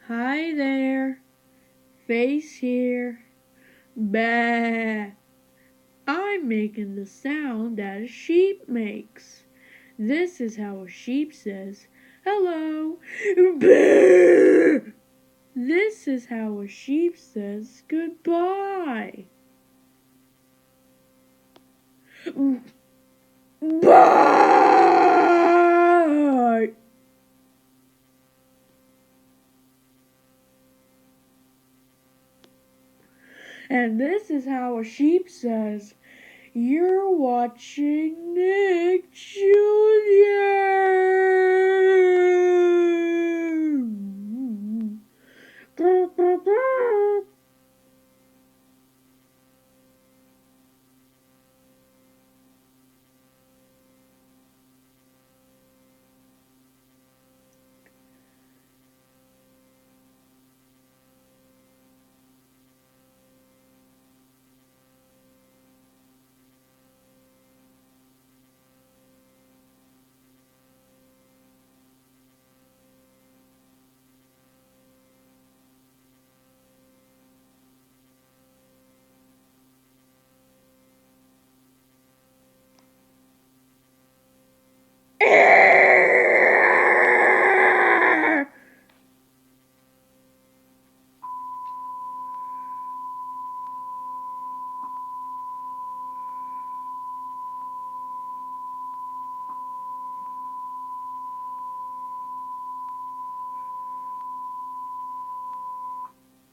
Hi there, face here. Bah! I'm making the sound that a sheep makes. This is how a sheep says hello. Bah! This is how a sheep says goodbye. Bye! And this is how a sheep says, "You're watching Nick Jr."